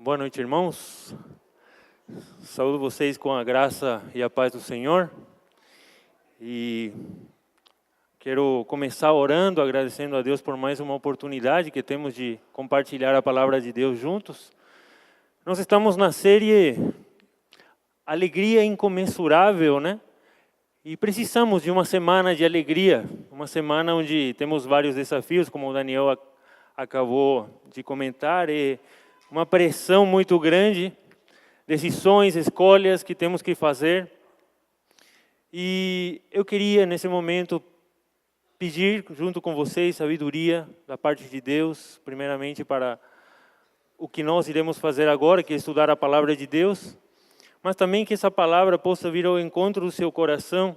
Boa noite, irmãos. Saúdo vocês com a graça e a paz do Senhor. E quero começar orando, agradecendo a Deus por mais uma oportunidade que temos de compartilhar a palavra de Deus juntos. Nós estamos na série Alegria Incomensurável, né? E precisamos de uma semana de alegria, uma semana onde temos vários desafios, como o Daniel acabou de comentar, e uma pressão muito grande, decisões, escolhas que temos que fazer. E eu queria, nesse momento, pedir, junto com vocês, sabedoria da parte de Deus, primeiramente para o que nós iremos fazer agora, que é estudar a palavra de Deus, mas também que essa palavra possa vir ao encontro do seu coração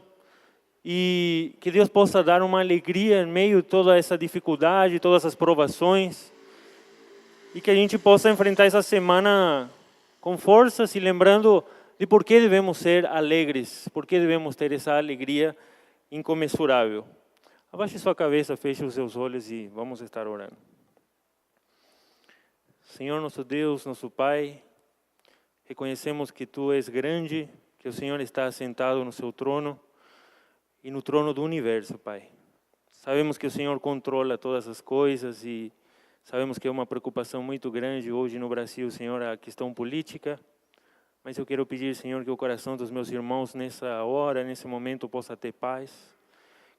e que Deus possa dar uma alegria em meio a toda essa dificuldade, todas as provações, e que a gente possa enfrentar essa semana com força, se lembrando de por que devemos ser alegres, por que devemos ter essa alegria incomensurável. Abaixe sua cabeça, feche os seus olhos e vamos estar orando. Senhor nosso Deus, nosso Pai, reconhecemos que Tu és grande, que o Senhor está assentado no seu trono e no trono do universo, Pai. Sabemos que o Senhor controla todas as coisas e sabemos que é uma preocupação muito grande hoje no Brasil, Senhor, a questão política. Mas eu quero pedir, Senhor, que o coração dos meus irmãos nessa hora, nesse momento, possa ter paz.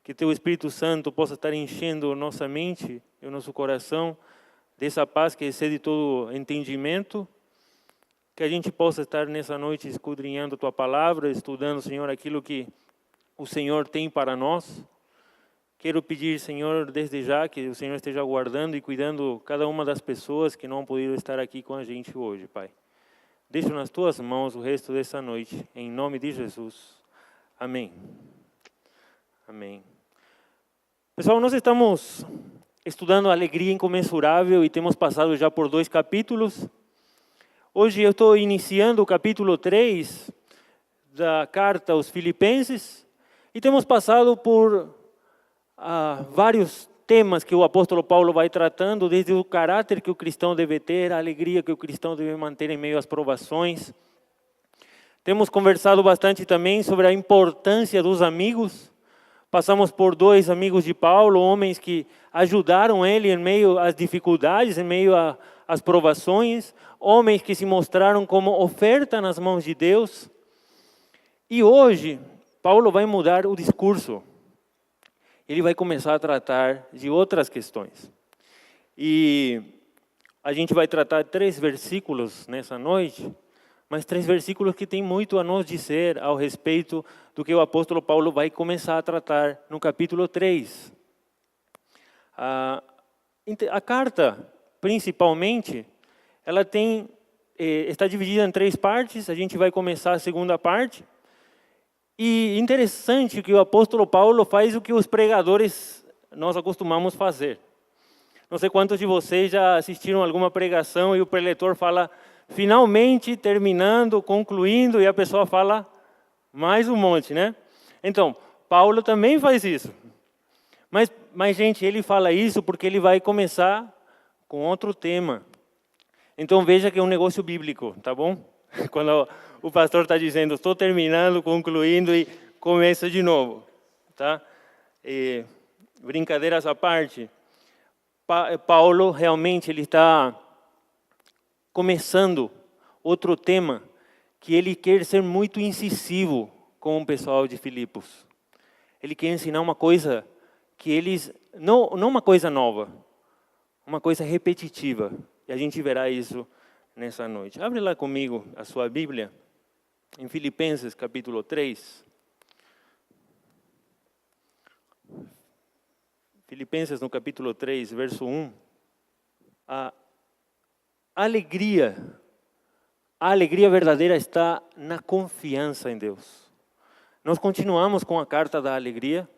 Que Teu Espírito Santo possa estar enchendo nossa mente e o nosso coração dessa paz que excede todo entendimento. Que a gente possa estar nessa noite escudrinhando Tua palavra, estudando, Senhor, aquilo que o Senhor tem para nós. Quero pedir, Senhor, desde já, que o Senhor esteja guardando e cuidando cada uma das pessoas que não puderam estar aqui com a gente hoje, Pai. Deixo nas Tuas mãos o resto dessa noite, em nome de Jesus. Amém. Amém. Pessoal, nós estamos estudando a alegria incomensurável e temos passado já por 2 capítulos. Hoje eu estou iniciando o capítulo 3 da carta aos Filipenses e temos passado por vários temas que o apóstolo Paulo vai tratando, desde o caráter que o cristão deve ter, a alegria que o cristão deve manter em meio às provações. Temos conversado bastante também sobre a importância dos amigos. Passamos por 2 amigos de Paulo, homens que ajudaram ele em meio às dificuldades, em meio às provações, homens que se mostraram como oferta nas mãos de Deus. E hoje, Paulo vai mudar o discurso. Ele vai começar a tratar de outras questões. E a gente vai tratar 3 versículos nessa noite, mas 3 versículos que têm muito a nos dizer ao respeito do que o apóstolo Paulo vai começar a tratar no capítulo 3. A carta, principalmente, ela está dividida em 3 partes. A gente vai começar a segunda parte. E interessante que o apóstolo Paulo faz o que os pregadores nós acostumamos fazer. Não sei quantos de vocês já assistiram alguma pregação e o preletor fala, finalmente, terminando, concluindo, e a pessoa fala mais um monte, né? Então, Paulo também faz isso. Mas gente, ele fala isso porque ele vai começar com outro tema. Então, veja que é um negócio bíblico, tá bom? Quando o pastor está dizendo, estou terminando, concluindo e começa de novo, tá? E, brincadeiras à parte, Paulo realmente ele está começando outro tema que ele quer ser muito incisivo com o pessoal de Filipos. Ele quer ensinar uma coisa que eles, não uma coisa nova, uma coisa repetitiva. E a gente verá isso nessa noite. Abre lá comigo a sua Bíblia, em Filipenses capítulo 3. Filipenses no capítulo 3, verso 1. A alegria verdadeira está na confiança em Deus. Nós continuamos com a carta da alegria,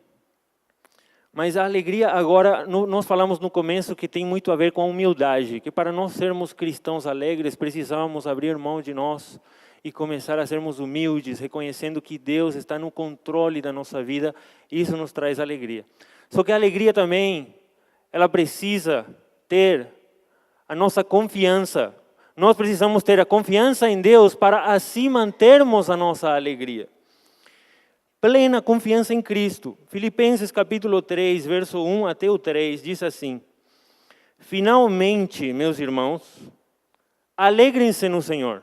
mas a alegria agora, nós falamos no começo que tem muito a ver com a humildade, que para nós sermos cristãos alegres, precisávamos abrir mão de nós e começar a sermos humildes, reconhecendo que Deus está no controle da nossa vida, e isso nos traz alegria. Só que a alegria também, ela precisa ter a nossa confiança nós precisamos ter a confiança em Deus para assim mantermos a nossa alegria. Plena confiança em Cristo. Filipenses capítulo 3, verso 1 até o 3, diz assim: finalmente, meus irmãos, alegrem-se no Senhor.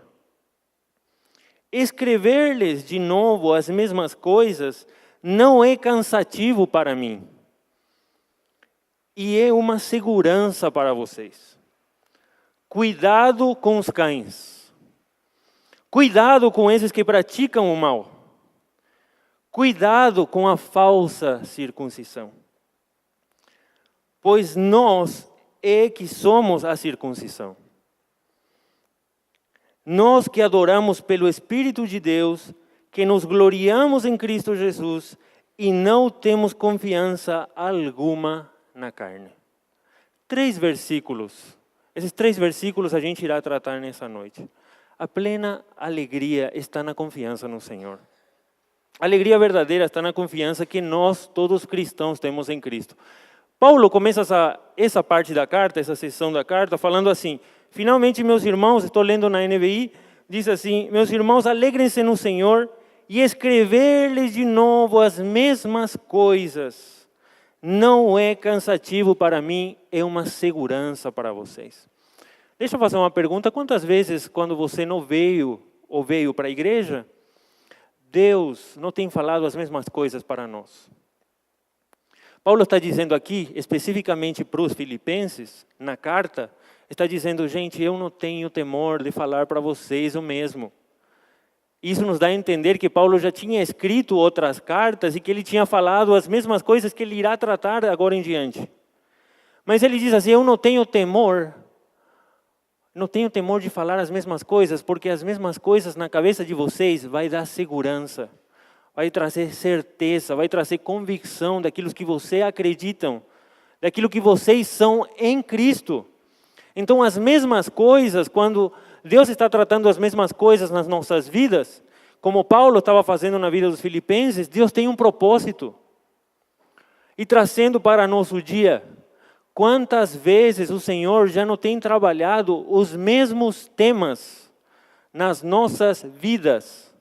Escrever-lhes de novo as mesmas coisas não é cansativo para mim. E é uma segurança para vocês. Cuidado com os cães. Cuidado com esses que praticam o mal. Cuidado com a falsa circuncisão. Pois nós é que somos a circuncisão. Nós que adoramos pelo Espírito de Deus, que nos gloriamos em Cristo Jesus e não temos confiança alguma na carne. 3 versículos. Esses 3 versículos a gente irá tratar nessa noite. A plena alegria está na confiança no Senhor. A alegria verdadeira está na confiança que nós, todos cristãos, temos em Cristo. Paulo começa essa parte da carta, essa seção da carta, falando assim: finalmente, meus irmãos, estou lendo na NVI, diz assim: meus irmãos, alegrem-se no Senhor, e escrever-lhes de novo as mesmas coisas não é cansativo para mim, é uma segurança para vocês. Deixa eu fazer uma pergunta: quantas vezes quando você não veio ou veio para a igreja, Deus não tem falado as mesmas coisas para nós? Paulo está dizendo aqui, especificamente para os filipenses, na carta, está dizendo: gente, eu não tenho temor de falar para vocês o mesmo. Isso nos dá a entender que Paulo já tinha escrito outras cartas e que ele tinha falado as mesmas coisas que ele irá tratar agora em diante. Mas ele diz assim: eu não tenho temor de falar as mesmas coisas, porque as mesmas coisas na cabeça de vocês vai dar segurança, vai trazer certeza, vai trazer convicção daquilo que vocês acreditam, daquilo que vocês são em Cristo. Então as mesmas coisas, quando Deus está tratando as mesmas coisas nas nossas vidas, como Paulo estava fazendo na vida dos filipenses, Deus tem um propósito. E trazendo para nosso dia, quantas vezes o Senhor já não tem trabalhado os mesmos temas nas nossas vidas.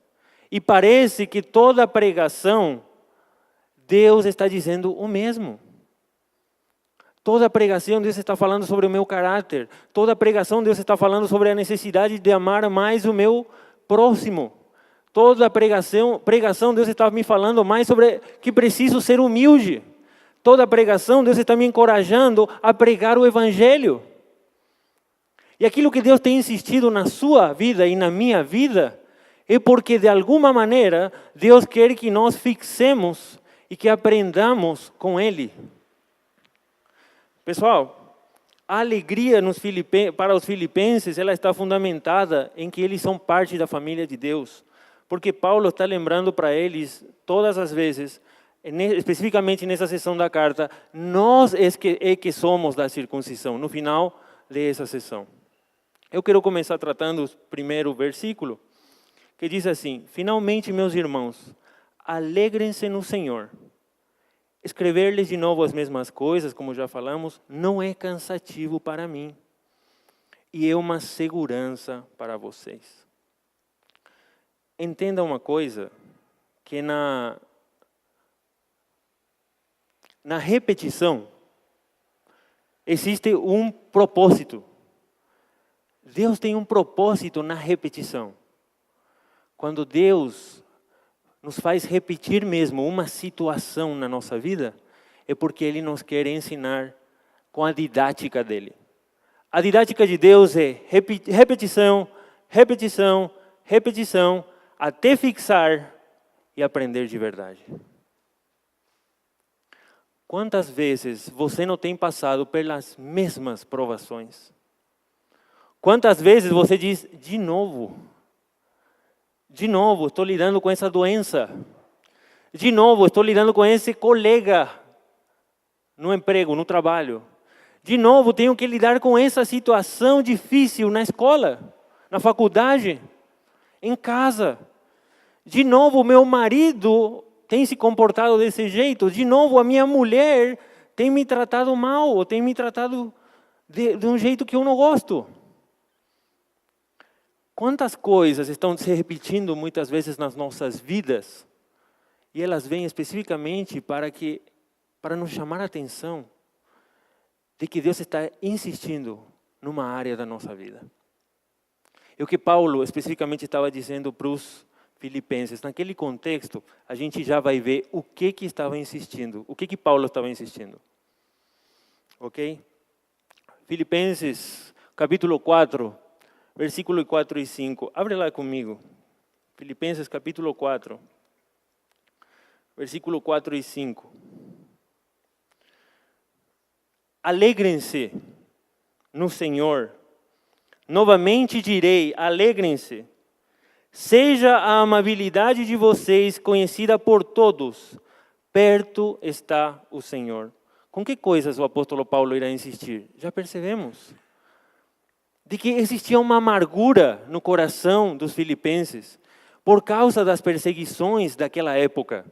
E parece que toda pregação, Deus está dizendo o mesmo. Toda pregação Deus está falando sobre o meu caráter. Toda pregação Deus está falando sobre a necessidade de amar mais o meu próximo. Toda pregação Deus está me falando mais sobre que preciso ser humilde. Toda pregação Deus está me encorajando a pregar o Evangelho. E aquilo que Deus tem insistido na sua vida e na minha vida é porque de alguma maneira Deus quer que nós fixemos e que aprendamos com Ele. Pessoal, a alegria para os filipenses, ela está fundamentada em que eles são parte da família de Deus. Porque Paulo está lembrando para eles, todas as vezes, especificamente nessa sessão da carta, nós é que somos da circuncisão, no final dessa sessão. Eu quero começar tratando o primeiro versículo, que diz assim: finalmente, meus irmãos, alegrem-se no Senhor. Escrever-lhes de novo as mesmas coisas, como já falamos, não é cansativo para mim. E é uma segurança para vocês. Entenda uma coisa, que na repetição existe um propósito. Deus tem um propósito na repetição. Quando Deus nos faz repetir mesmo uma situação na nossa vida, é porque Ele nos quer ensinar com a didática dEle. A didática de Deus é repetição, repetição, repetição, até fixar e aprender de verdade. Quantas vezes você não tem passado pelas mesmas provações? Quantas vezes você diz: de novo, estou lidando com essa doença. De novo, estou lidando com esse colega no emprego, no trabalho. De novo, tenho que lidar com essa situação difícil na escola, na faculdade, em casa. De novo, meu marido tem se comportado desse jeito. De novo, a minha mulher tem me tratado mal, ou tem me tratado de um jeito que eu não gosto. quantas coisas estão se repetindo muitas vezes nas nossas vidas, e elas vêm especificamente para nos chamar a atenção de que Deus está insistindo numa área da nossa vida. E o que Paulo especificamente estava dizendo para os filipenses, naquele contexto, a gente já vai ver o que estava insistindo, o que Paulo estava insistindo. Ok? Filipenses, capítulo 4, versículo 4 e 5. Abre lá comigo. Filipenses, capítulo 4, versículo 4 e 5. Alegrem-se no Senhor. Novamente direi, alegrem-se. Seja a amabilidade de vocês conhecida por todos. Perto está o Senhor. Com que coisas o apóstolo Paulo irá insistir? Já percebemos. De que existia uma amargura no coração dos filipenses por causa das perseguições daquela época.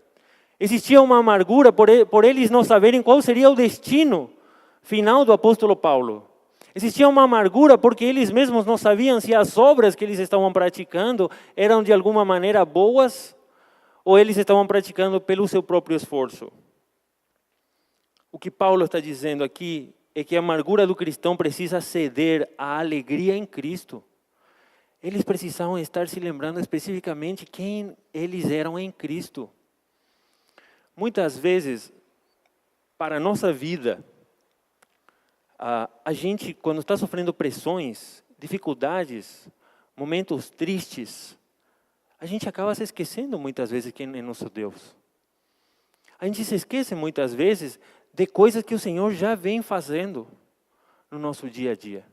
Existia uma amargura por eles não saberem qual seria o destino final do apóstolo Paulo. Existia uma amargura porque eles mesmos não sabiam se as obras que eles estavam praticando eram de alguma maneira boas ou eles estavam praticando pelo seu próprio esforço. O que Paulo está dizendo aqui é que a amargura do cristão precisa ceder à alegria em Cristo. Eles precisavam estar se lembrando especificamente quem eles eram em Cristo. Muitas vezes, para a nossa vida, a gente, quando está sofrendo pressões, dificuldades, momentos tristes, a gente acaba se esquecendo muitas vezes quem é nosso Deus. A gente se esquece muitas vezes de coisas que o Senhor já vem fazendo no nosso dia a dia.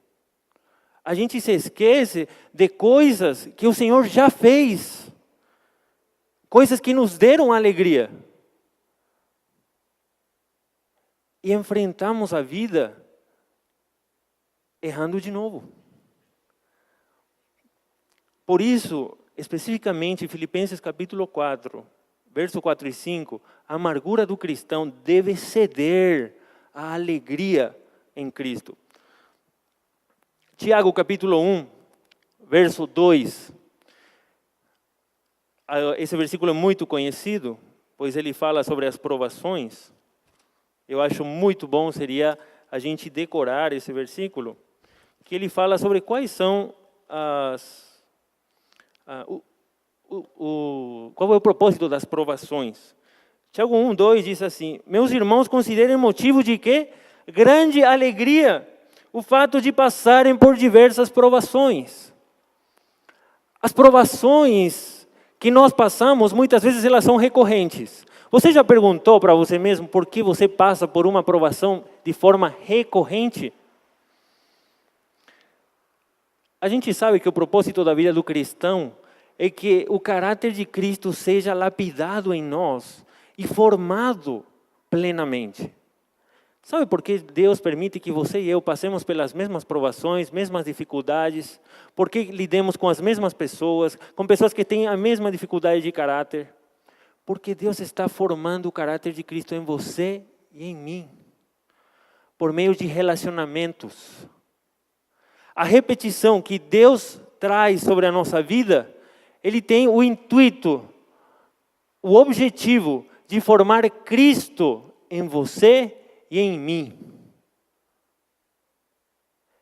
A gente se esquece de coisas que o Senhor já fez, coisas que nos deram alegria. E enfrentamos a vida errando de novo. Por isso, especificamente, Filipenses capítulo 4, verso 4 e 5, a amargura do cristão deve ceder à alegria em Cristo. Tiago capítulo 1, verso 2. Esse versículo é muito conhecido, pois ele fala sobre as provações. Eu acho muito bom seria a gente decorar esse versículo, que ele fala sobre quais são qual é o propósito das provações. Tiago 1, 2 diz assim: meus irmãos, considerem motivo de quê? Grande alegria o fato de passarem por diversas provações. As provações que nós passamos, muitas vezes elas são recorrentes. Você já perguntou para você mesmo por que você passa por uma provação de forma recorrente? A gente sabe que o propósito da vida do cristão é que o caráter de Cristo seja lapidado em nós e formado plenamente. Sabe por que Deus permite que você e eu passemos pelas mesmas provações, mesmas dificuldades? Por que lidemos com as mesmas pessoas, com pessoas que têm a mesma dificuldade de caráter? Porque Deus está formando o caráter de Cristo em você e em mim, por meio de relacionamentos. A repetição que Deus traz sobre a nossa vida, Ele tem o intuito, o objetivo de formar Cristo em você e em mim.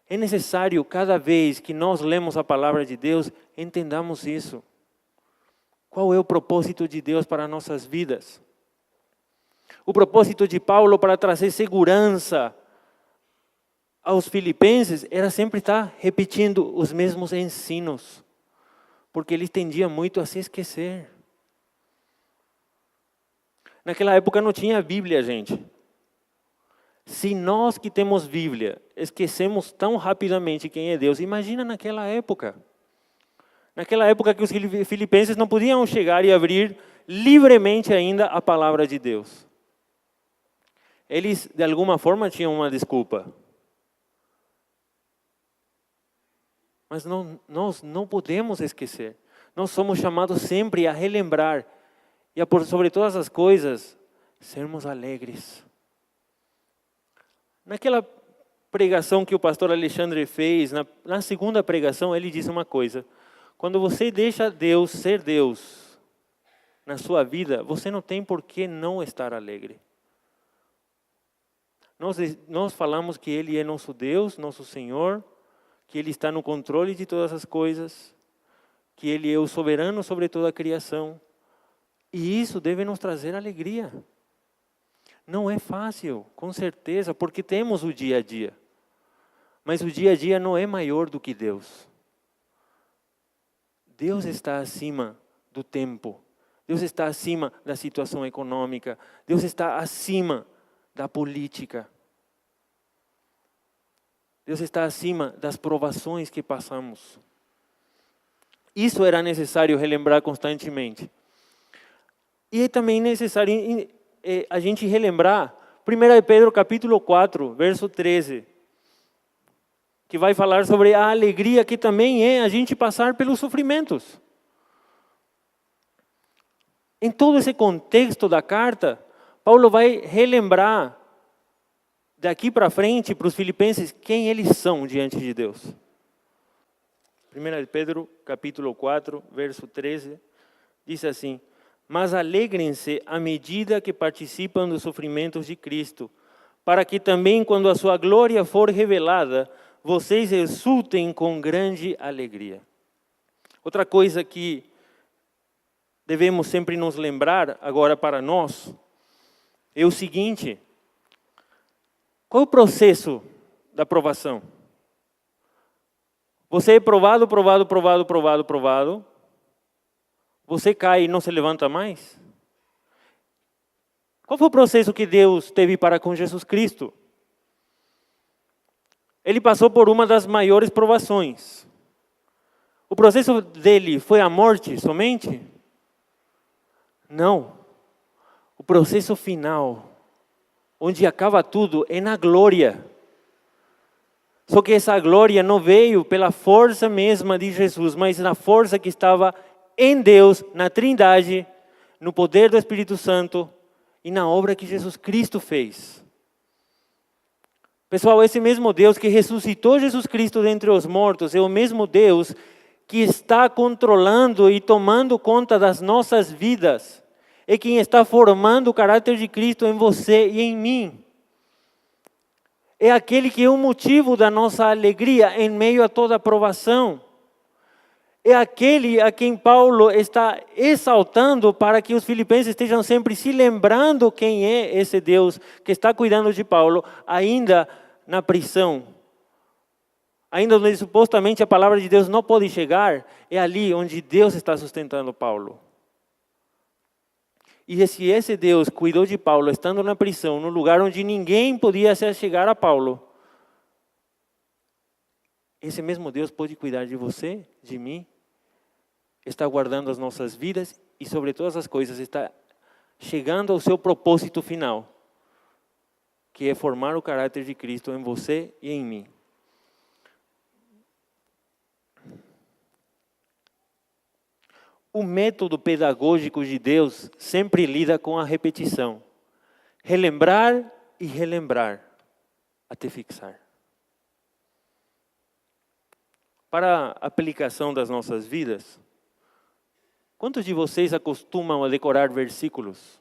É necessário, cada vez que nós lemos a palavra de Deus, entendamos isso. Qual é o propósito de Deus para nossas vidas? O propósito de Paulo para trazer segurança aos filipenses era sempre estar repetindo os mesmos ensinos, porque ele tendia muito a se esquecer. Naquela época não tinha Bíblia, gente. Se nós que temos Bíblia esquecemos tão rapidamente quem é Deus, imagina naquela época. Naquela época que os filipenses não podiam chegar e abrir livremente ainda a palavra de Deus. Eles, de alguma forma, tinham uma desculpa. Mas nós não podemos esquecer. Nós somos chamados sempre a relembrar e a, por sobre todas as coisas, sermos alegres. Naquela pregação que o pastor Alexandre fez, na segunda pregação, ele diz uma coisa: Quando você deixa Deus ser Deus na sua vida, você não tem por que não estar alegre. Nós falamos que Ele é nosso Deus, nosso Senhor, que Ele está no controle de todas as coisas, que Ele é o soberano sobre toda a criação. E isso deve nos trazer alegria. Não é fácil, com certeza, porque temos o dia a dia. Mas o dia a dia não é maior do que Deus. Deus está acima do tempo. Deus está acima da situação econômica. Deus está acima da política. Deus está acima das provações que passamos. Isso era necessário relembrar constantemente. E é também necessário a gente relembrar 1 Pedro capítulo 4, verso 13, que vai falar sobre a alegria que também é a gente passar pelos sofrimentos. Em todo esse contexto da carta, Paulo vai relembrar daqui para frente para os filipenses quem eles são diante de Deus. 1 Pedro capítulo 4, verso 13, diz assim: mas alegrem-se à medida que participam dos sofrimentos de Cristo, para que também, quando a sua glória for revelada, vocês exultem com grande alegria. Outra coisa que devemos sempre nos lembrar, agora para nós, é o seguinte: qual é o processo da aprovação? Você é provado. Você cai e não se levanta mais? Qual foi o processo que Deus teve para com Jesus Cristo? Ele passou por uma das maiores provações. O processo dele foi a morte somente? Não. O processo final, onde acaba tudo, é na glória. Só que essa glória não veio pela força mesma de Jesus, mas na força que estava em Deus, na Trindade, no poder do Espírito Santo e na obra que Jesus Cristo fez. Pessoal, esse mesmo Deus que ressuscitou Jesus Cristo dentre os mortos é o mesmo Deus que está controlando e tomando conta das nossas vidas. É quem está formando o caráter de Cristo em você e em mim. É aquele que é o motivo da nossa alegria em meio a toda aprovação. É aquele a quem Paulo está exaltando para que os filipenses estejam sempre se lembrando quem é esse Deus que está cuidando de Paulo, ainda na prisão. Ainda onde supostamente a palavra de Deus não pode chegar, é ali onde Deus está sustentando Paulo. E se esse Deus cuidou de Paulo estando na prisão, no lugar onde ninguém podia se chegar a Paulo, esse mesmo Deus pode cuidar de você, de mim, está guardando as nossas vidas e sobre todas as coisas está chegando ao seu propósito final, que é formar o caráter de Cristo em você e em mim. O método pedagógico de Deus sempre lida com a repetição. Relembrar e relembrar, até fixar. Para a aplicação das nossas vidas, quantos de vocês acostumam a decorar versículos?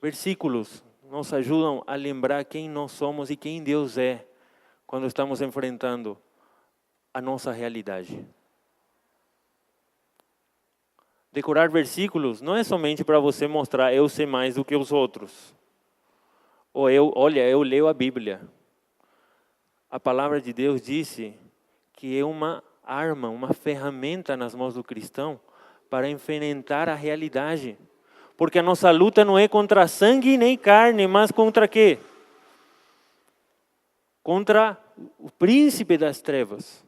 Versículos nos ajudam a lembrar quem nós somos e quem Deus é quando estamos enfrentando a nossa realidade. Decorar versículos não é somente para você mostrar eu sei mais do que os outros. Ou eu leio a Bíblia. A palavra de Deus disse que é uma arma, uma ferramenta nas mãos do cristão para enfrentar a realidade. Porque a nossa luta não é contra sangue nem carne, mas contra quê? Contra o príncipe das trevas.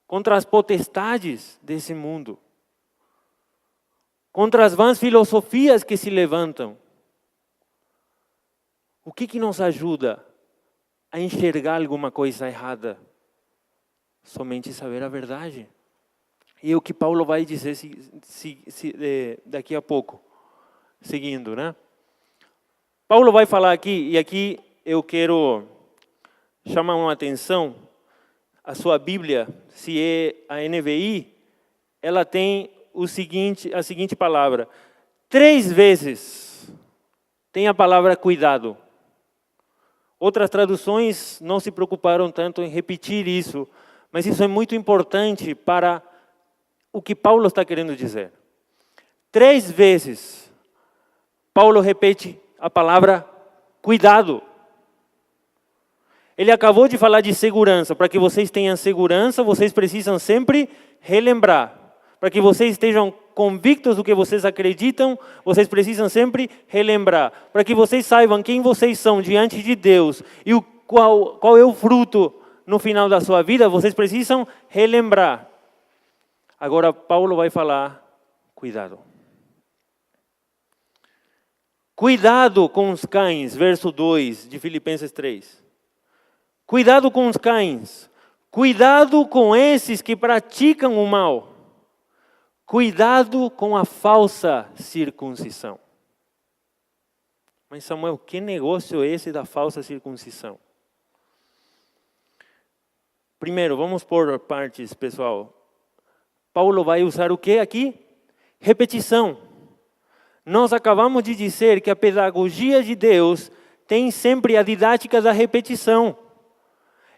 Contra as potestades desse mundo. Contra as vãs filosofias que se levantam. O que nos ajuda a enxergar alguma coisa errada? Somente saber a verdade. E é o que Paulo vai dizer daqui a pouco, seguindo, né? Paulo vai falar aqui, e aqui eu quero chamar uma atenção a sua Bíblia, se é a NVI, ela tem a seguinte palavra. 3 vezes tem a palavra cuidado. Outras traduções não se preocuparam tanto em repetir isso, mas isso é muito importante para o que Paulo está querendo dizer. 3 vezes, Paulo repete a palavra cuidado. Ele acabou de falar de segurança. Para que vocês tenham segurança, vocês precisam sempre relembrar. Para que vocês estejam convictos do que vocês acreditam, vocês precisam sempre relembrar. Para que vocês saibam quem vocês são diante de Deus e qual é o fruto no final da sua vida, vocês precisam relembrar. Agora Paulo vai falar, cuidado. Cuidado com os cães, verso 2 de Filipenses 3. Cuidado com os cães. Cuidado com esses que praticam o mal. Cuidado com a falsa circuncisão. Mas Samuel, que negócio é esse da falsa circuncisão? Primeiro, vamos por partes, pessoal. Paulo vai usar o que aqui? Repetição. Nós acabamos de dizer que a pedagogia de Deus tem sempre a didática da repetição.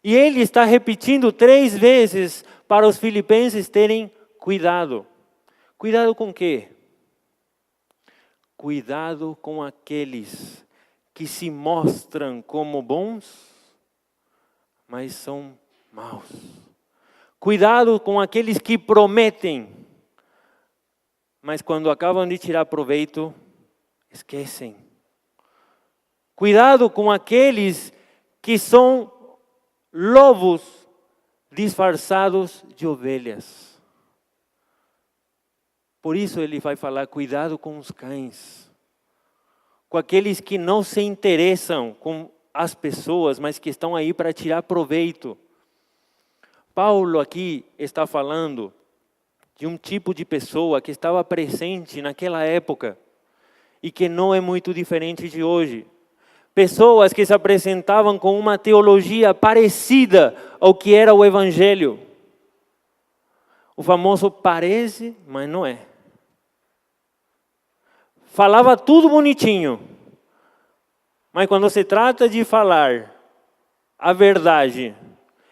E ele está repetindo 3 vezes para os filipenses terem cuidado. Cuidado com o quê? Cuidado com aqueles que se mostram como bons, mas são maus. Cuidado com aqueles que prometem, mas quando acabam de tirar proveito, esquecem. Cuidado com aqueles que são lobos disfarçados de ovelhas. Por isso ele vai falar, cuidado com os cães. Com aqueles que não se interessam com as pessoas, mas que estão aí para tirar proveito. Paulo aqui está falando de um tipo de pessoa que estava presente naquela época e que não é muito diferente de hoje. Pessoas que se apresentavam com uma teologia parecida ao que era o Evangelho. O famoso parece, mas não é. Falava tudo bonitinho, mas quando se trata de falar a verdade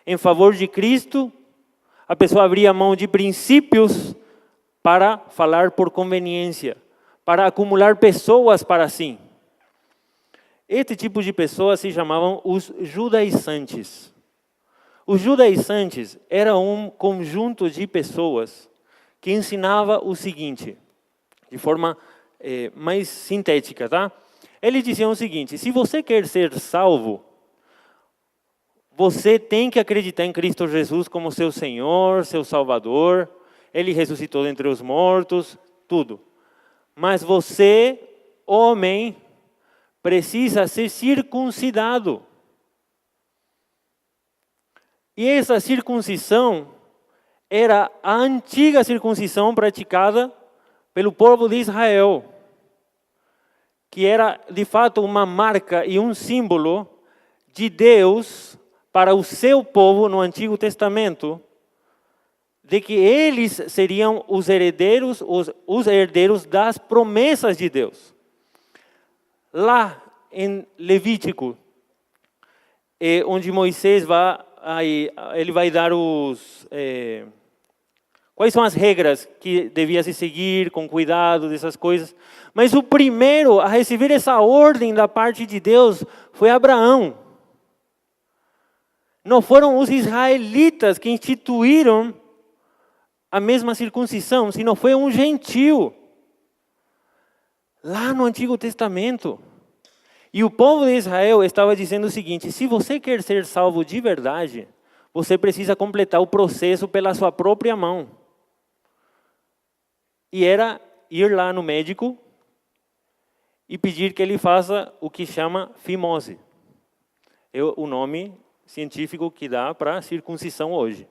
em favor de Cristo, a pessoa abria mão de princípios para falar por conveniência, para acumular pessoas para si. Este tipo de pessoas se chamavam os judaizantes. Os judaizantes era um conjunto de pessoas que ensinava o seguinte, de forma mais sintética, tá? Eles diziam o seguinte, se você quer ser salvo, você tem que acreditar em Cristo Jesus como seu Senhor, seu Salvador. Ele ressuscitou dentre os mortos, tudo. Mas você, homem, precisa ser circuncidado. E essa circuncisão era a antiga circuncisão praticada pelo povo de Israel, que era de fato uma marca e um símbolo de Deus para o seu povo no Antigo Testamento, de que eles seriam os herdeiros das promessas de Deus. Lá em Levítico, onde Moisés ele vai dar quais são as regras que devia se seguir com cuidado dessas coisas. Mas o primeiro a receber essa ordem da parte de Deus foi Abraão. Não foram os israelitas que instituíram a mesma circuncisão, senão foi um gentio. Lá no Antigo Testamento. E o povo de Israel estava dizendo o seguinte, se você quer ser salvo de verdade, você precisa completar o processo pela sua própria mão. E era ir lá no médico e pedir que ele faça o que chama fimose. É o nome científico que dá para circuncisão hoje.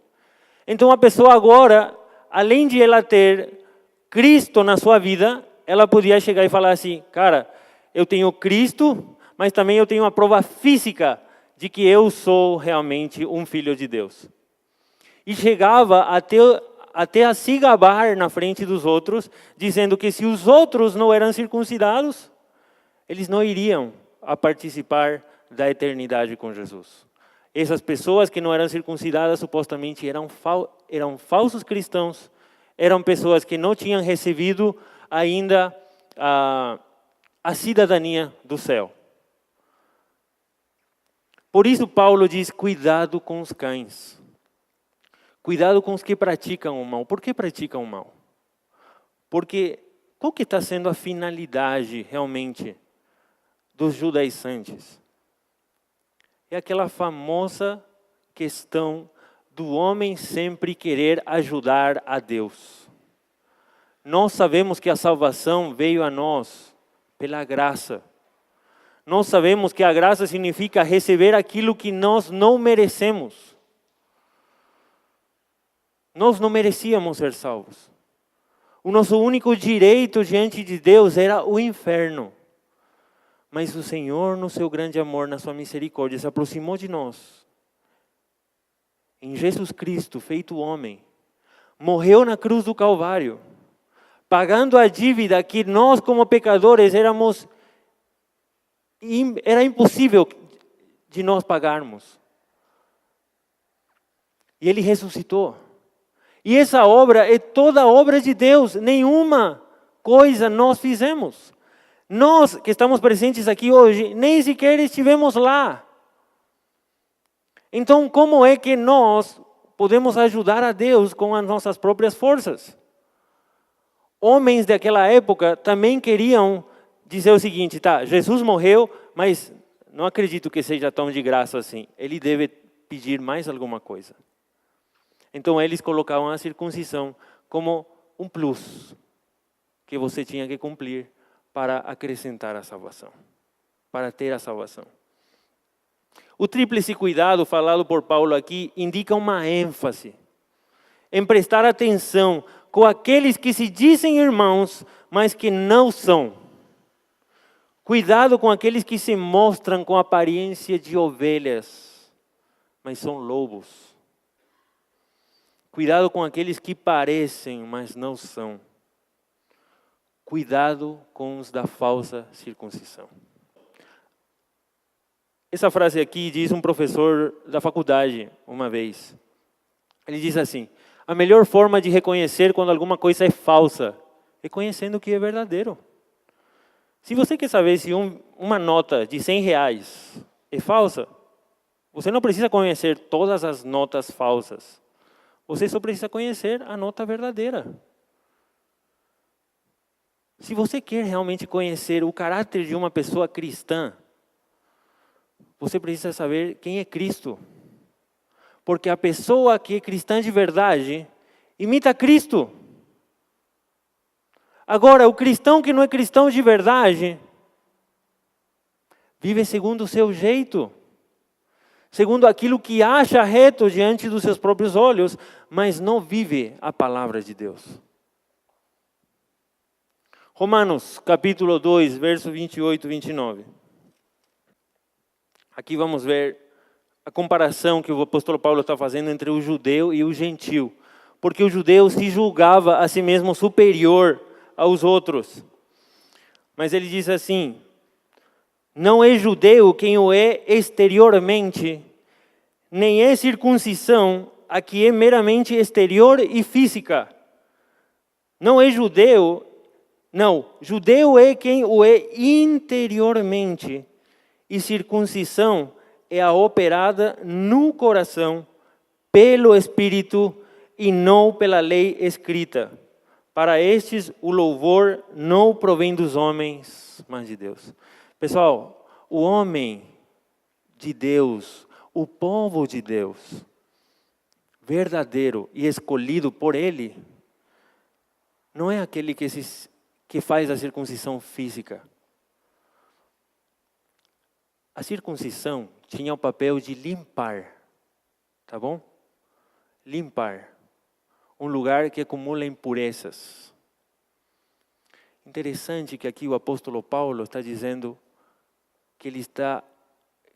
Então a pessoa agora, além de ela ter Cristo na sua vida, ela podia chegar e falar assim, cara, eu tenho Cristo, mas também eu tenho uma prova física de que eu sou realmente um filho de Deus. E chegava até a se gabar na frente dos outros, dizendo que se os outros não eram circuncidados, eles não iriam a participar da eternidade com Jesus. Essas pessoas que não eram circuncidadas supostamente eram falsos cristãos, eram pessoas que não tinham recebido ainda a cidadania do céu. Por isso Paulo diz, cuidado com os cães. Cuidado com os que praticam o mal. Por que praticam o mal? Porque qual que está sendo a finalidade realmente dos judaizantes? É aquela famosa questão do homem sempre querer ajudar a Deus. Nós sabemos que a salvação veio a nós pela graça. Nós sabemos que a graça significa receber aquilo que nós não merecemos. Nós não merecíamos ser salvos. O nosso único direito diante de Deus era o inferno. Mas o Senhor, no seu grande amor, na sua misericórdia, se aproximou de nós. Em Jesus Cristo, feito homem, morreu na cruz do Calvário, pagando a dívida que nós como pecadores era impossível de nós pagarmos. E Ele ressuscitou. E essa obra é toda a obra de Deus, nenhuma coisa nós fizemos. Nós que estamos presentes aqui hoje, nem sequer estivemos lá. Então, como é que nós podemos ajudar a Deus com as nossas próprias forças? Homens daquela época também queriam dizer o seguinte, tá, Jesus morreu, mas não acredito que seja tão de graça assim. Ele deve pedir mais alguma coisa. Então eles colocavam a circuncisão como um plus que você tinha que cumprir para acrescentar a salvação, para ter a salvação. O tríplice cuidado falado por Paulo aqui indica uma ênfase em prestar atenção com aqueles que se dizem irmãos, mas que não são. Cuidado com aqueles que se mostram com aparência de ovelhas, mas são lobos. Cuidado com aqueles que parecem, mas não são. Cuidado com os da falsa circuncisão. Essa frase aqui diz um professor da faculdade uma vez. Ele diz assim, a melhor forma de reconhecer quando alguma coisa é falsa é conhecendo o que é verdadeiro. Se você quer saber se uma nota de R$100 é falsa, você não precisa conhecer todas as notas falsas. Você só precisa conhecer a nota verdadeira. Se você quer realmente conhecer o caráter de uma pessoa cristã, você precisa saber quem é Cristo. Porque a pessoa que é cristã de verdade imita Cristo. Agora, o cristão que não é cristão de verdade vive segundo o seu jeito, segundo aquilo que acha reto diante dos seus próprios olhos, mas não vive a palavra de Deus. Romanos, capítulo 2, verso 28 e 29. Aqui vamos ver a comparação que o apóstolo Paulo está fazendo entre o judeu e o gentil. Porque o judeu se julgava a si mesmo superior aos outros. Mas ele diz assim, não é judeu quem o é exteriormente, nem é circuncisão a que é meramente exterior e física. Não é judeu, não, judeu é quem o é interiormente, e circuncisão é a operada no coração, pelo Espírito e não pela lei escrita. Para estes o louvor não provém dos homens, mas de Deus. Pessoal, o homem de Deus, o povo de Deus, verdadeiro e escolhido por Ele, não é aquele que faz a circuncisão física. A circuncisão tinha o papel de limpar, tá bom? Limpar um lugar que acumula impurezas. Interessante que aqui o apóstolo Paulo está dizendo que ele está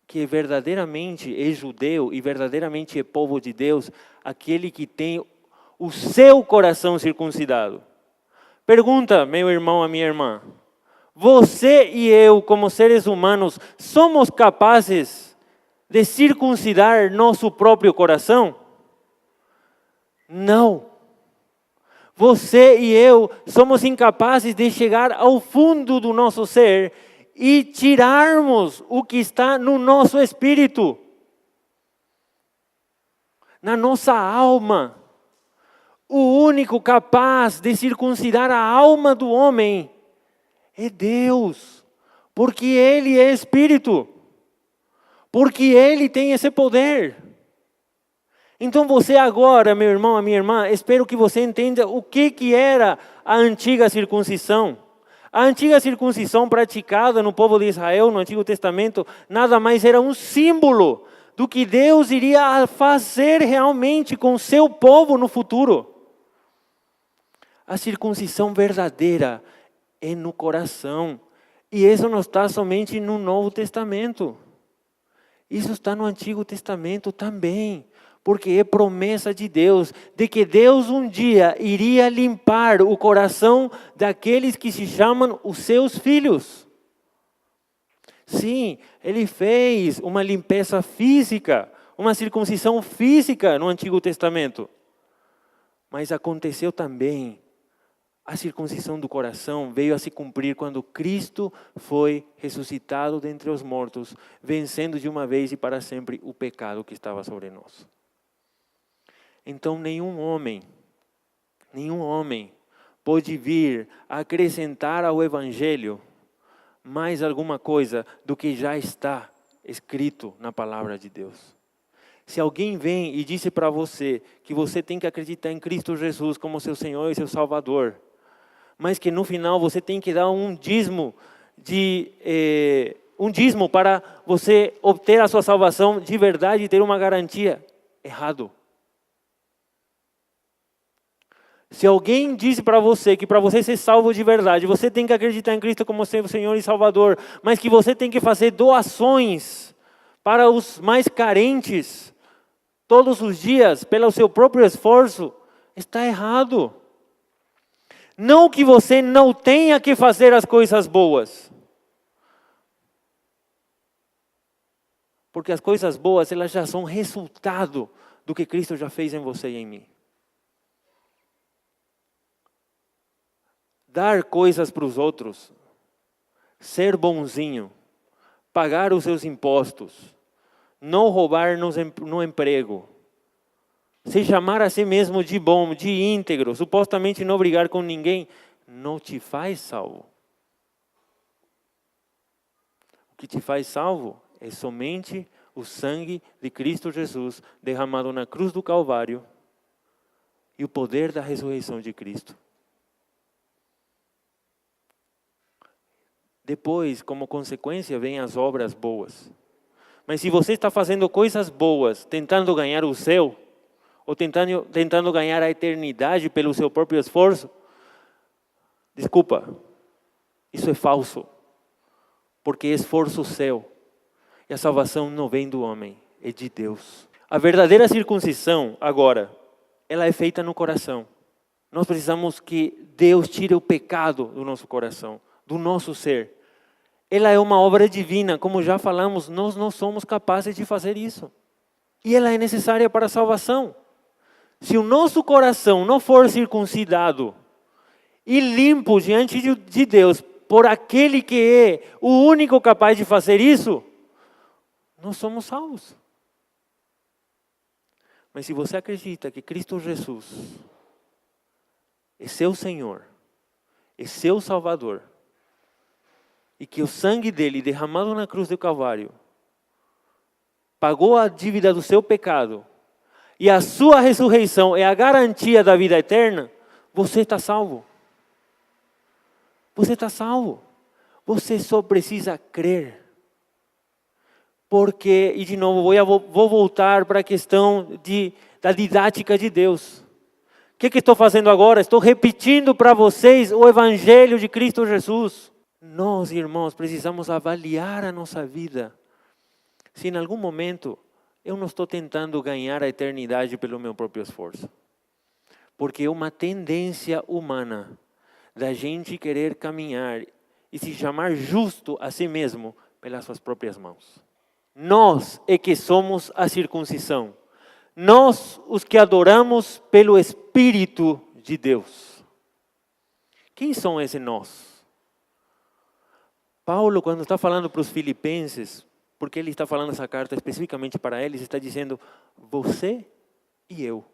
que verdadeiramente é judeu e verdadeiramente é povo de Deus, aquele que tem o seu coração circuncidado. Pergunta, meu irmão, a minha irmã, você e eu, como seres humanos, somos capazes de circuncidar nosso próprio coração? Não. Você e eu somos incapazes de chegar ao fundo do nosso ser e tirarmos o que está no nosso espírito, na nossa alma. O único capaz de circuncidar a alma do homem é Deus, porque Ele é Espírito, porque Ele tem esse poder. Então você agora, meu irmão, a minha irmã, espero que você entenda o que era a antiga circuncisão. A antiga circuncisão praticada no povo de Israel, no Antigo Testamento, nada mais era um símbolo do que Deus iria fazer realmente com o seu povo no futuro. A circuncisão verdadeira é no coração. E isso não está somente no Novo Testamento. Isso está no Antigo Testamento também. Porque é promessa de Deus, de que Deus um dia iria limpar o coração daqueles que se chamam os seus filhos. Sim, Ele fez uma limpeza física, uma circuncisão física no Antigo Testamento. Mas aconteceu também, a circuncisão do coração veio a se cumprir quando Cristo foi ressuscitado dentre os mortos, vencendo de uma vez e para sempre o pecado que estava sobre nós. Então nenhum homem pode vir a acrescentar ao Evangelho mais alguma coisa do que já está escrito na palavra de Deus. Se alguém vem e diz para você que você tem que acreditar em Cristo Jesus como seu Senhor e seu Salvador, mas que no final você tem que dar um dízimo para você obter a sua salvação de verdade e ter uma garantia, errado. Se alguém diz para você que para você ser salvo de verdade, você tem que acreditar em Cristo como seu Senhor e Salvador, mas que você tem que fazer doações para os mais carentes todos os dias, pelo seu próprio esforço, está errado. Não que você não tenha que fazer as coisas boas. Porque as coisas boas, elas já são resultado do que Cristo já fez em você e em mim. Dar coisas para os outros, ser bonzinho, pagar os seus impostos, não roubar no emprego, se chamar a si mesmo de bom, de íntegro, supostamente não brigar com ninguém, não te faz salvo. O que te faz salvo é somente o sangue de Cristo Jesus derramado na cruz do Calvário e o poder da ressurreição de Cristo. Depois, como consequência, vêm as obras boas. Mas se você está fazendo coisas boas, tentando ganhar o céu, ou tentando ganhar a eternidade pelo seu próprio esforço, desculpa, isso é falso. Porque é esforço seu. E a salvação não vem do homem, é de Deus. A verdadeira circuncisão, agora, ela é feita no coração. Nós precisamos que Deus tire o pecado do nosso coração, do nosso ser. Ela é uma obra divina, como já falamos, nós não somos capazes de fazer isso. E ela é necessária para a salvação. Se o nosso coração não for circuncidado e limpo diante de Deus, por aquele que é o único capaz de fazer isso, nós somos salvos. Mas se você acredita que Cristo Jesus é seu Senhor, é seu Salvador, e que o sangue dele derramado na cruz do Calvário pagou a dívida do seu pecado, e a sua ressurreição é a garantia da vida eterna, você está salvo. Você está salvo. Você só precisa crer. Porque, e de novo, vou voltar para a questão da didática de Deus. O que estou fazendo agora? Estou repetindo para vocês o Evangelho de Cristo Jesus. Nós, irmãos, precisamos avaliar a nossa vida. se em algum momento eu não estou tentando ganhar a eternidade pelo meu próprio esforço. Porque é uma tendência humana da gente querer caminhar e se chamar justo a si mesmo pelas suas próprias mãos. Nós é que somos a circuncisão. Nós, os que adoramos pelo Espírito de Deus. Quem são esses nós? Paulo, quando está falando para os filipenses, porque ele está falando essa carta especificamente para eles, está dizendo, você e eu.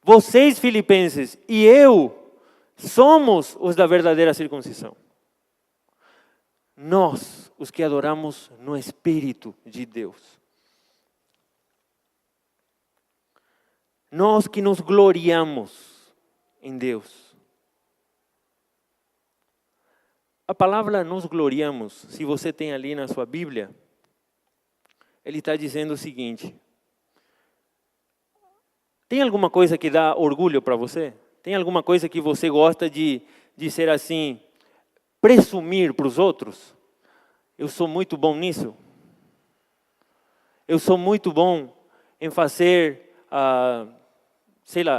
Vocês, filipenses, e eu, somos os da verdadeira circuncisão. Nós, os que adoramos no Espírito de Deus. Nós que nos gloriamos em Deus. A palavra nos gloriamos, se você tem ali na sua Bíblia, ele está dizendo o seguinte: tem alguma coisa que dá orgulho para você? Tem alguma coisa que você gosta de ser assim, presumir para os outros? Eu sou muito bom nisso. Eu sou muito bom em fazer,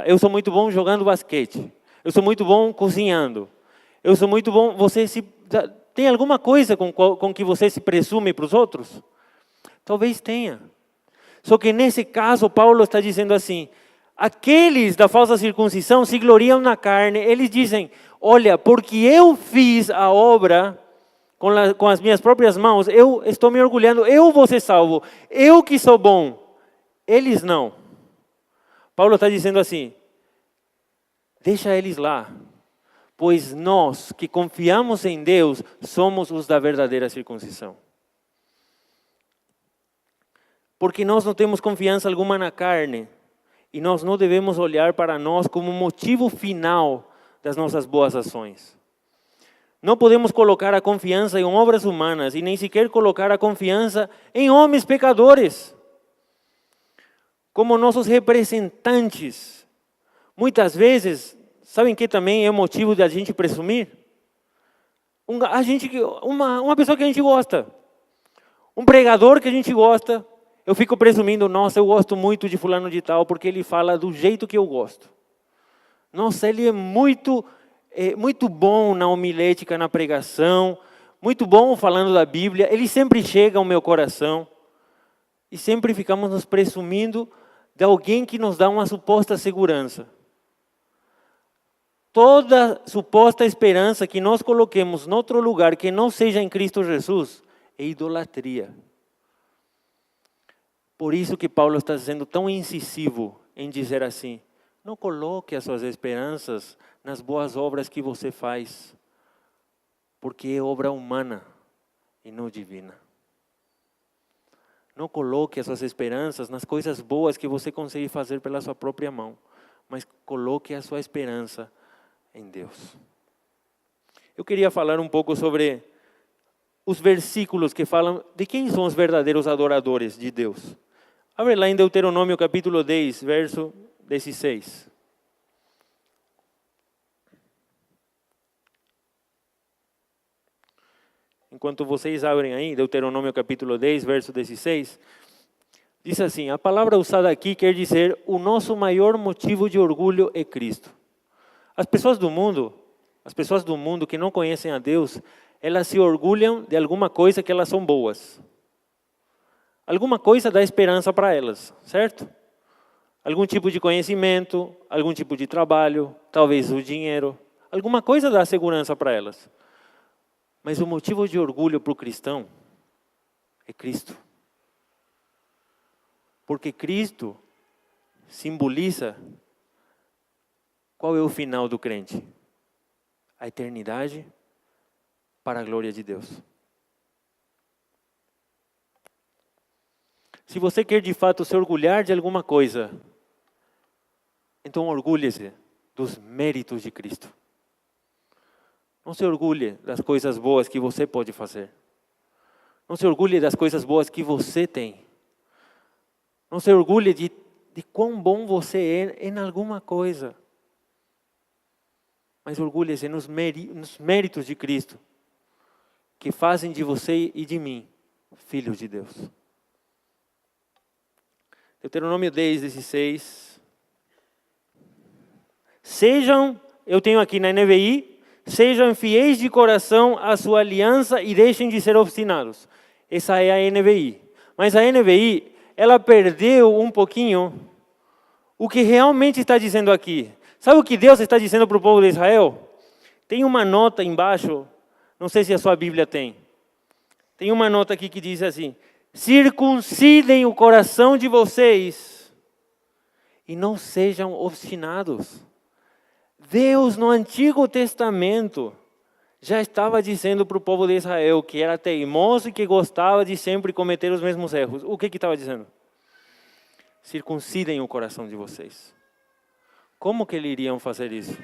eu sou muito bom jogando basquete. Eu sou muito bom cozinhando. Eu sou muito bom. Tem alguma coisa com que você se presume para os outros? Talvez tenha. Só que nesse caso, Paulo está dizendo assim, aqueles da falsa circuncisão se gloriam na carne. Eles dizem, olha, porque eu fiz a obra com as minhas próprias mãos, eu estou me orgulhando, eu vou ser salvo, eu que sou bom. Eles não. Paulo está dizendo assim, deixa eles lá. Pois nós que confiamos em Deus, somos os da verdadeira circuncisão. Porque nós não temos confiança alguma na carne. E nós não devemos olhar para nós como motivo final das nossas boas ações. Não podemos colocar a confiança em obras humanas e nem sequer colocar a confiança em homens pecadores. Como nossos representantes. Muitas vezes, sabem que também é motivo de a gente presumir? Uma pessoa que a gente gosta. Um pregador que a gente gosta. Eu fico presumindo, nossa, eu gosto muito de fulano de tal, porque ele fala do jeito que eu gosto. Nossa, ele é muito bom na homilética, na pregação, muito bom falando da Bíblia, ele sempre chega ao meu coração. E sempre ficamos nos presumindo de alguém que nos dá uma suposta segurança. Toda suposta esperança que nós coloquemos em outro lugar que não seja em Cristo Jesus é idolatria. Por isso que Paulo está sendo tão incisivo em dizer assim, não coloque as suas esperanças nas boas obras que você faz, porque é obra humana e não divina. Não coloque as suas esperanças nas coisas boas que você consegue fazer pela sua própria mão, mas coloque a sua esperança em Deus. Eu queria falar um pouco sobre os versículos que falam de quem são os verdadeiros adoradores de Deus. Abre lá em Deuteronômio capítulo 10, verso 16. Enquanto vocês abrem aí, Deuteronômio capítulo 10, verso 16, diz assim, a palavra usada aqui quer dizer, o nosso maior motivo de orgulho é Cristo. As pessoas do mundo que não conhecem a Deus, elas se orgulham de alguma coisa que elas são boas. Alguma coisa dá esperança para elas, certo? Algum tipo de conhecimento, algum tipo de trabalho, talvez o dinheiro. Alguma coisa dá segurança para elas. Mas o motivo de orgulho para o cristão é Cristo. Porque Cristo simboliza qual é o final do crente? A eternidade para a glória de Deus. Se você quer de fato se orgulhar de alguma coisa, então orgulhe-se dos méritos de Cristo. Não se orgulhe das coisas boas que você pode fazer. Não se orgulhe das coisas boas que você tem. Não se orgulhe de quão bom você é em alguma coisa. Mas orgulhe-se nos méritos de Cristo, que fazem de você e de mim filhos de Deus. Deuteronômio 10, 16. Sejam, eu tenho aqui na NVI, sejam fiéis de coração à sua aliança e deixem de ser obstinados. Essa é a NVI. Mas a NVI, ela perdeu um pouquinho o que realmente está dizendo aqui. Sabe o que Deus está dizendo para o povo de Israel? Tem uma nota embaixo, não sei se a sua Bíblia tem. Tem uma nota aqui que diz assim: circuncidem o coração de vocês e não sejam obstinados. Deus, no Antigo Testamento, já estava dizendo para o povo de Israel que era teimoso e que gostava de sempre cometer os mesmos erros. O que estava dizendo? Circuncidem o coração de vocês. Como que eles iriam fazer isso?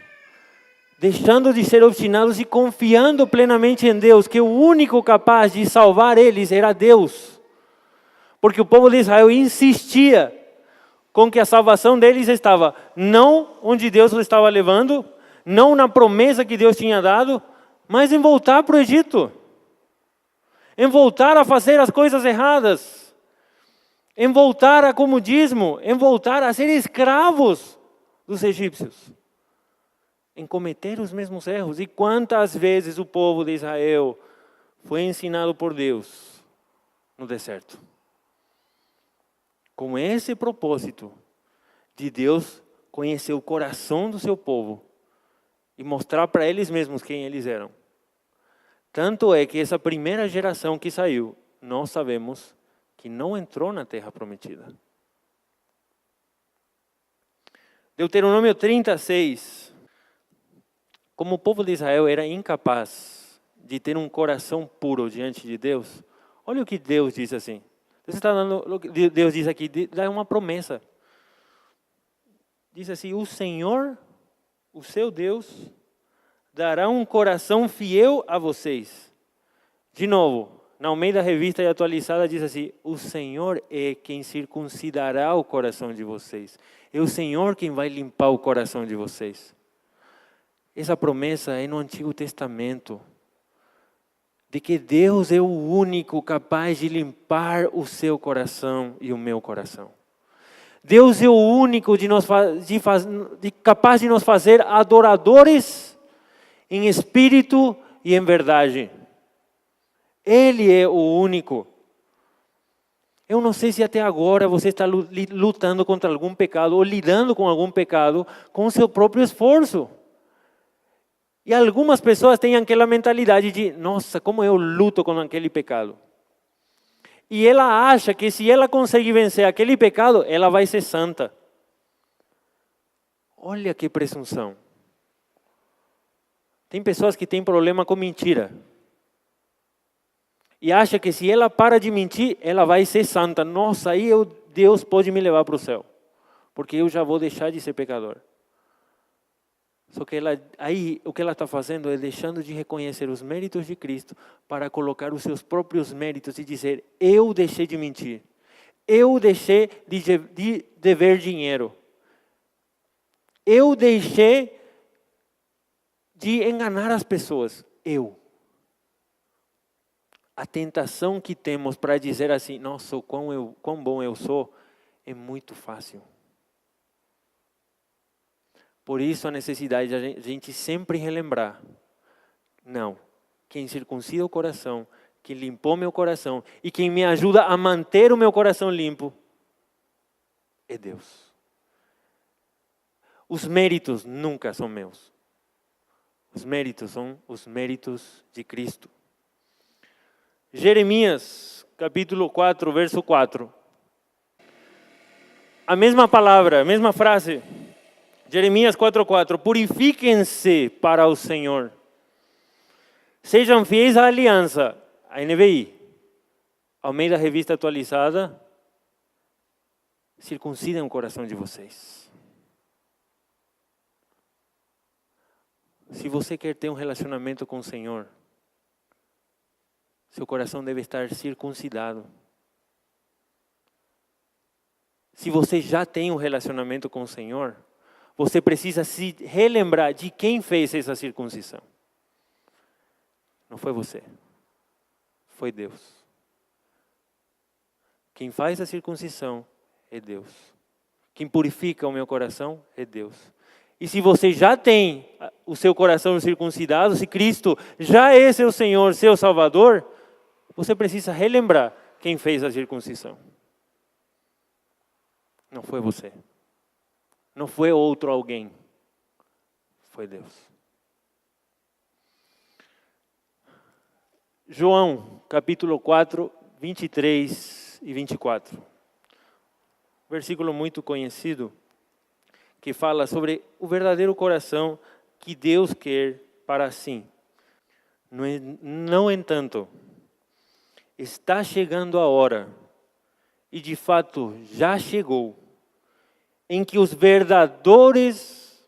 Deixando de ser obstinados e confiando plenamente em Deus, que o único capaz de salvar eles era Deus. Porque o povo de Israel insistia com que a salvação deles estava não onde Deus os estava levando, não na promessa que Deus tinha dado, mas em voltar para o Egito, em voltar a fazer as coisas erradas, em voltar a comodismo, em voltar a ser escravos dos egípcios, em cometer os mesmos erros. E quantas vezes o povo de Israel foi ensinado por Deus no deserto, com esse propósito de Deus conhecer o coração do seu povo e mostrar para eles mesmos quem eles eram. Tanto é que essa primeira geração que saiu, nós sabemos que não entrou na terra prometida. Deuteronômio 36. Como o povo de Israel era incapaz de ter um coração puro diante de Deus, olha o que Deus diz assim. Deus diz aqui, dá uma promessa. Diz assim: o Senhor, o seu Deus, dará um coração fiel a vocês. De novo, na Almeida Revista e Atualizada diz assim: o Senhor é quem circuncidará o coração de vocês. É o Senhor quem vai limpar o coração de vocês. Essa promessa é no Antigo Testamento, de que Deus é o único capaz de limpar o seu coração e o meu coração. Deus é o único capaz de nos fazer adoradores em espírito e em verdade. Ele é o único. Eu não sei se até agora você está lutando contra algum pecado ou lidando com algum pecado com o seu próprio esforço. E algumas pessoas têm aquela mentalidade de: nossa, como eu luto com aquele pecado. E ela acha que se ela conseguir vencer aquele pecado, ela vai ser santa. Olha que presunção. Tem pessoas que têm problema com mentira. E acha que se ela para de mentir, ela vai ser santa. Nossa, aí Deus pode me levar para o céu. Porque eu já vou deixar de ser pecador. Só que aí o que ela está fazendo é deixando de reconhecer os méritos de Cristo para colocar os seus próprios méritos e dizer: eu deixei de mentir, eu deixei de dever dinheiro, eu deixei de enganar as pessoas. A tentação que temos para dizer assim: nossa, quão bom eu sou, é muito fácil. Por isso a necessidade de a gente sempre relembrar: não, quem circuncida o coração, quem limpou meu coração e quem me ajuda a manter o meu coração limpo é Deus. Os méritos nunca são meus. Os méritos são os méritos de Cristo. Jeremias, capítulo 4, verso 4. A mesma palavra, a mesma frase. Jeremias 4:4, purifiquem-se para o Senhor. Sejam fiéis à aliança, a NVI, Almeida Revista Atualizada, circuncidem o coração de vocês. Se você quer ter um relacionamento com o Senhor, seu coração deve estar circuncidado. Se você já tem um relacionamento com o Senhor, você precisa se relembrar de quem fez essa circuncisão. Não foi você, foi Deus. Quem faz a circuncisão é Deus. Quem purifica o meu coração é Deus. E se você já tem o seu coração circuncidado, se Cristo já é seu Senhor, seu Salvador, você precisa relembrar quem fez a circuncisão. Não foi você. Não foi outro alguém. Foi Deus. João, capítulo 4, 23 e 24. Versículo muito conhecido, que fala sobre o verdadeiro coração que Deus quer para si. No entanto, está chegando a hora, e de fato já chegou, em que os verdadeiros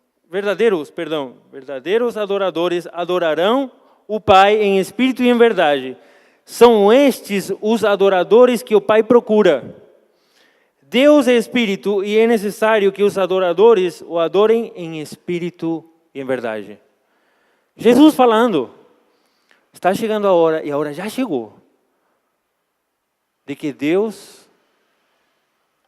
adoradores adorarão o Pai em espírito e em verdade. São estes os adoradores que o Pai procura. Deus é espírito e é necessário que os adoradores o adorem em espírito e em verdade. Jesus falando, está chegando a hora, e a hora já chegou, de que Deus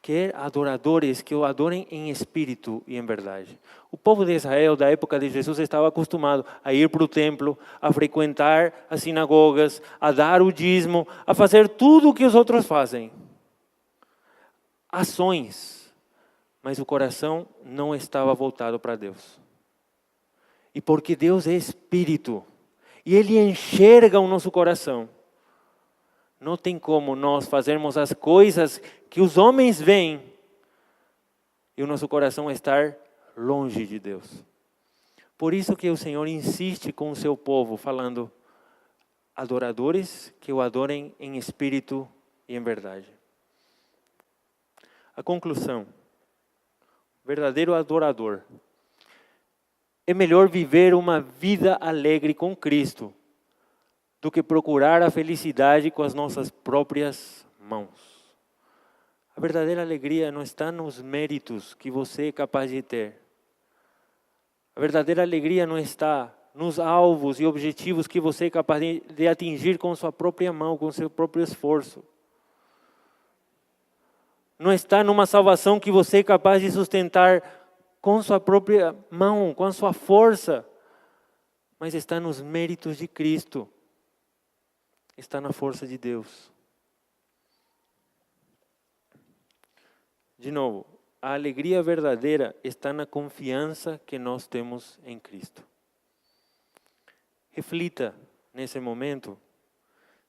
quer adoradores que o adorem em espírito e em verdade. O povo de Israel da época de Jesus estava acostumado a ir para o templo, a frequentar as sinagogas, a dar o dízimo, a fazer tudo o que os outros fazem. Ações, mas o coração não estava voltado para Deus. E porque Deus é espírito, e Ele enxerga o nosso coração, não tem como nós fazermos as coisas que os homens veem e o nosso coração estar longe de Deus. Por isso que o Senhor insiste com o seu povo, falando, adoradores que o adorem em espírito e em verdade. A conclusão, verdadeiro adorador, é melhor viver uma vida alegre com Cristo do que procurar a felicidade com as nossas próprias mãos. A verdadeira alegria não está nos méritos que você é capaz de ter. A verdadeira alegria não está nos alvos e objetivos que você é capaz de atingir com sua própria mão, com seu próprio esforço. Não está numa salvação que você é capaz de sustentar com sua própria mão, com a sua força, mas está nos méritos de Cristo. Está na força de Deus. De novo, a alegria verdadeira está na confiança que nós temos em Cristo. Reflita nesse momento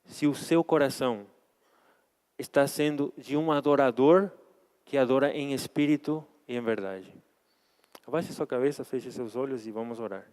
se o seu coração está sendo de um adorador que adora em espírito e em verdade. Abaixe sua cabeça, feche seus olhos e vamos orar.